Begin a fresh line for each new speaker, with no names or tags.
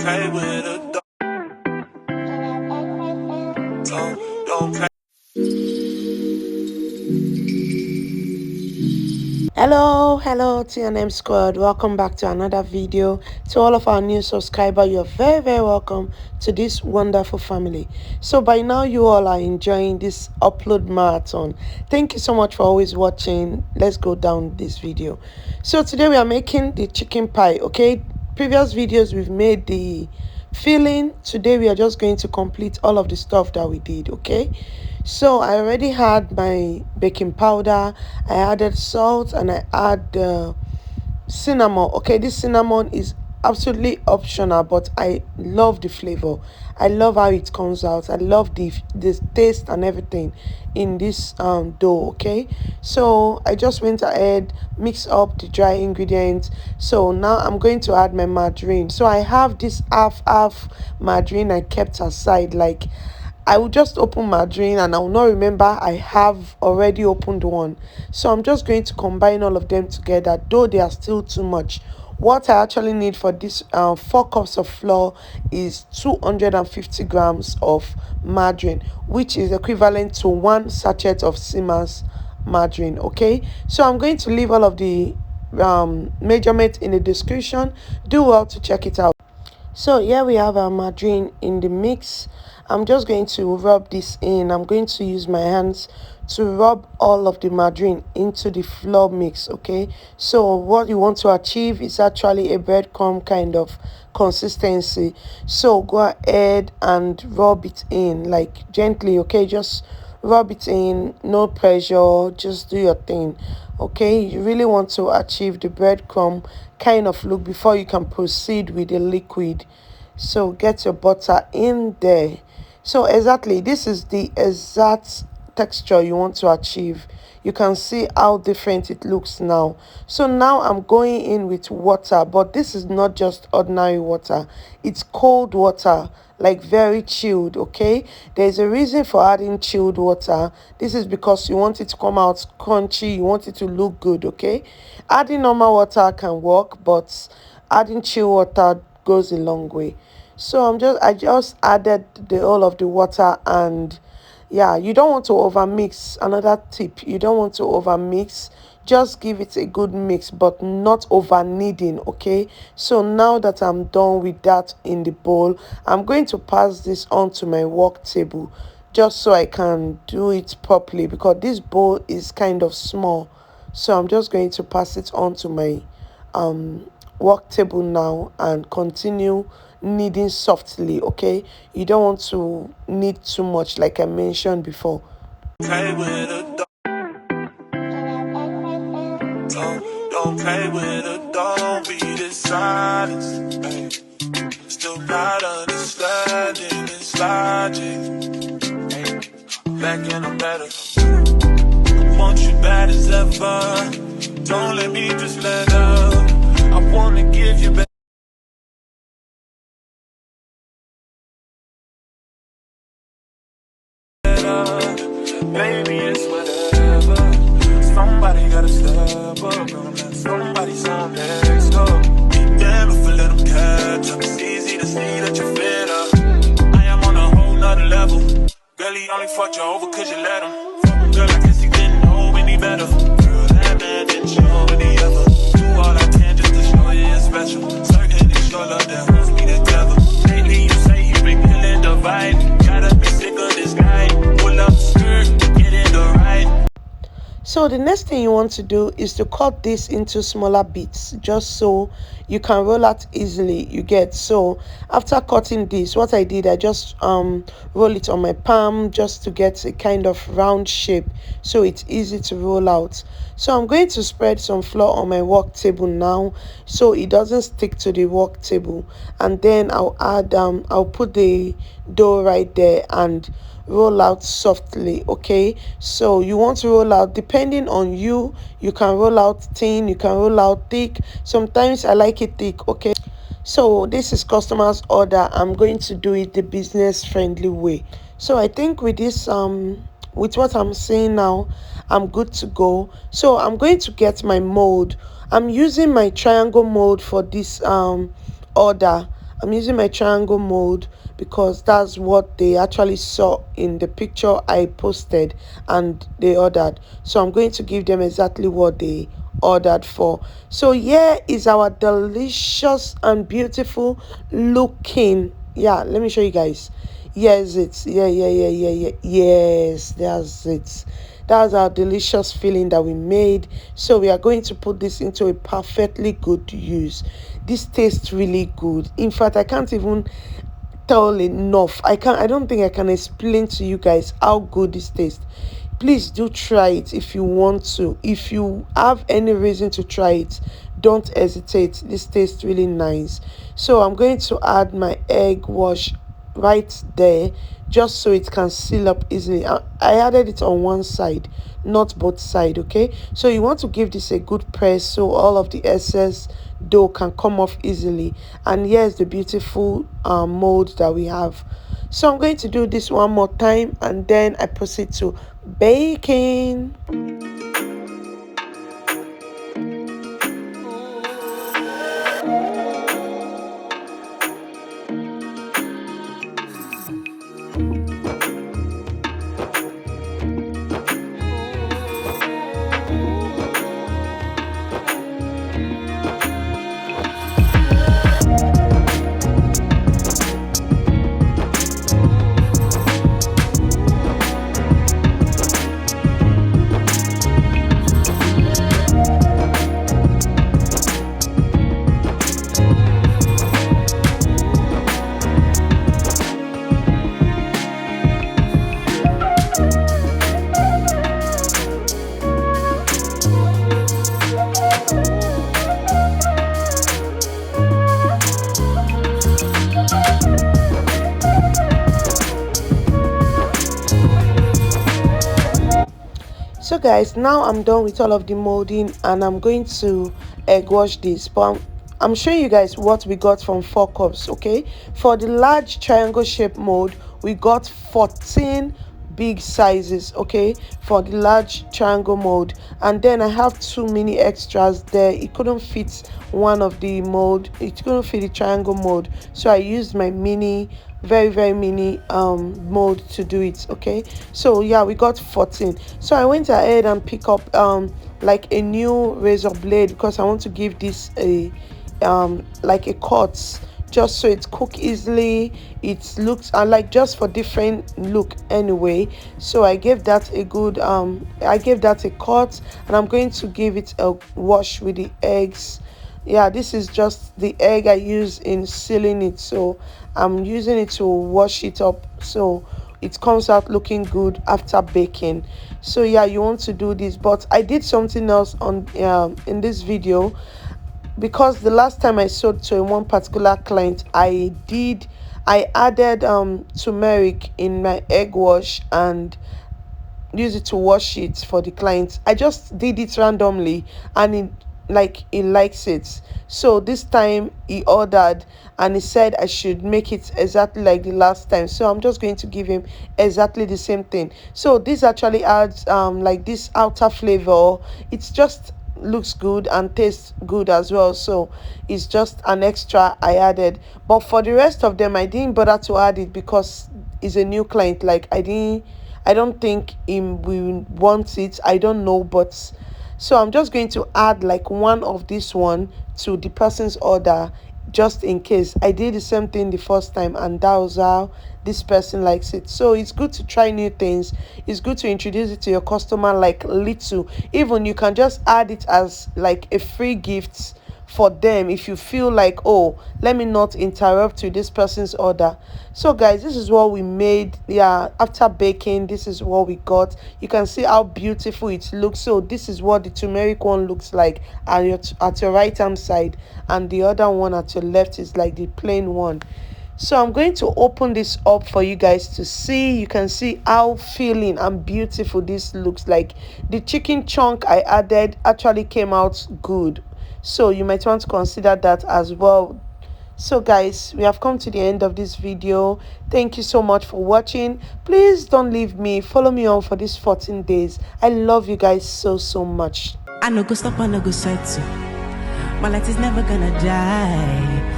play with a dog. Don't play.
Hello T&M squad, welcome back to another video. To all of our new subscribers, you're very welcome to this wonderful family. So by now you all are enjoying this upload marathon. Thank you so much for always watching. Let's go down this video. So today we are making the chicken pie. Okay, previous videos we've made the filling. Today we are just going to complete all of the stuff that we did. Okay, so I already had my baking powder, I added salt, and I add cinnamon. Okay, this cinnamon is absolutely optional, but I love the flavor. I love how it comes out. I love the taste and everything in this dough. Okay, so I just went ahead, mix up the dry ingredients. So now I'm going to add my margarine. So I have this half margarine I kept aside. Like, I will just open margarine and I will not remember I have already opened one. So I'm just going to combine all of them together, though they are still too much. What I actually need for this 4 cups of flour is 250 grams of margarine, which is equivalent to 1 sachet of Siemens margarine. Okay, so I'm going to leave all of the measurement in the description. Do well to check it out. So here we have our margarine in the mix. I'm just going to rub this in. I'm going to use my hands to rub all of the margarine into the flour mix. Okay, so what you want to achieve is actually a breadcrumb kind of consistency. So go ahead and rub it in, like, gently. Okay, just rub it in, no pressure, just do your thing. Okay, you really want to achieve the breadcrumb kind of look before you can proceed with the liquid. So get your butter in there. So exactly, this is the exact texture you want to achieve. You can see how different it looks now. So now I'm going in with water, but this is not just ordinary water, it's cold water, like very chilled. Okay, there's a reason for adding chilled water. This is because you want it to come out crunchy, you want it to look good. Okay, adding normal water can work, but adding chilled water goes a long way. So I just added the all of the water, and yeah, you don't want to over mix. Another tip, you don't want to over mix. Just give it a good mix, but not over kneading. Okay, so now that I'm done with that in the bowl, I'm going to pass this on to my work table, just so I can do it properly, because this bowl is kind of small. So I'm just going to pass it on to my work table now and continue kneading softly. Okay, you don't want to knead too much, like I mentioned before.
Play with a dog. Don't play with a dog. Don't be dishonest. Ay. Still not understanding this logic. Ay. Back and I'm better. I want you bad as ever. Don't let me just let up. I wanna give you back. Baby, it's whatever. Somebody gotta step up. Gonna let somebody sound next up. Be damn if I let them catch up. It's easy to see that you're fed up. I am on a whole nother level. Girl, he only fucked you over cause you let him. Girl, I guess he didn't know any better. Girl, that man didn't show any other. Do all I can just to show you you're special. Certain it's your love that holds me together. Lately you say you've been killing the vibe. Gotta be sick of this guy. Pull up skirt, get in the ride.
So the next thing you want to do is to cut this into smaller bits, just so you can roll out easily. You get, so after cutting this, what I did, I just roll it on my palm just to get a kind of round shape, so it's easy to roll out. So I'm going to spread some flour on my work table now, so it doesn't stick to the work table, and then I'll put the dough right there and roll out softly. Okay, so you want to roll out, depending on you can roll out thin, you can roll out thick. Sometimes I like it thick. Okay, so this is customer's order. I'm going to do it the business friendly way. So I think with this with what I'm saying now, I'm good to go. So I'm going to get my mold. I'm using my triangle mold for this order. I'm using my triangle mold because that's what they actually saw in the picture I posted and they ordered. So I'm going to give them exactly what they ordered for. So here is our delicious and beautiful looking, yeah, let me show you guys. Yes, it's yes, that's it. That's our delicious filling that we made. So we are going to put this into a perfectly good use. This tastes really good. In fact, I can't even tell enough. I don't think I can explain to you guys how good this tastes. Please do try it if you want to. If you have any reason to try it, don't hesitate. This tastes really nice. So I'm going to add my egg wash right there just so it can seal up easily. I added it on one side, not both side. Okay, so you want to give this a good press so all of the excess dough can come off easily. And here's the beautiful mold that we have. So I'm going to do this one more time and then I proceed to baking. So guys, now I'm done with all of the molding and I'm going to egg wash this, but I'm showing you guys what we got from 4 cups. Okay, for the large triangle shape mold we got 14 big sizes, okay, for the large triangle mold. And then I have 2 mini extras there. It couldn't fit one of the mold, it couldn't fit the triangle mold, so I used my mini, very mini mold to do it. Okay, so yeah, we got 14. So I went ahead and pick up like a new razor blade because I want to give this a like a cut, just so it cook easily. It looks like just for different look anyway. So I gave that a good I gave that a cut and I'm going to give it a wash with the eggs. Yeah, this is just the egg I use in sealing it, so I'm using it to wash it up so it comes out looking good after baking. So yeah, you want to do this, but I did something else on in this video, because the last time I sold to one particular client, I added turmeric in my egg wash and use it to wash it for the clients. I just did it randomly and he likes it. So this time he ordered and he said I should make it exactly like the last time, so I'm just going to give him exactly the same thing. So this actually adds like this outer flavor. It's just looks good and tastes good as well, so it's just an extra I added. But for the rest of them I didn't bother to add it because it's a new client. Like I don't think him will want it, I don't know, but so I'm just going to add like one of this one to the person's order just in case. I did the same thing the first time and that was how this person likes it. So it's good to try new things. It's good to introduce it to your customer like little. Even you can just add it as like a free gift for them if you feel like, oh, let me not interrupt with this person's order. So guys, this is what we made. Yeah, after baking, this is what we got. You can see how beautiful it looks. So this is what the turmeric one looks like at your right hand side, and the other one at your left is like the plain one. So I'm going to open this up for you guys to see. You can see how filling and beautiful this looks like. The chicken chunk I added actually came out good, so you might want to consider that as well. So guys, we have come to the end of this video. Thank you so much for watching. Please don't leave me, follow me on for these 14 days. I love you guys so much.
I no go stop, I no go settle. My light is never gonna die.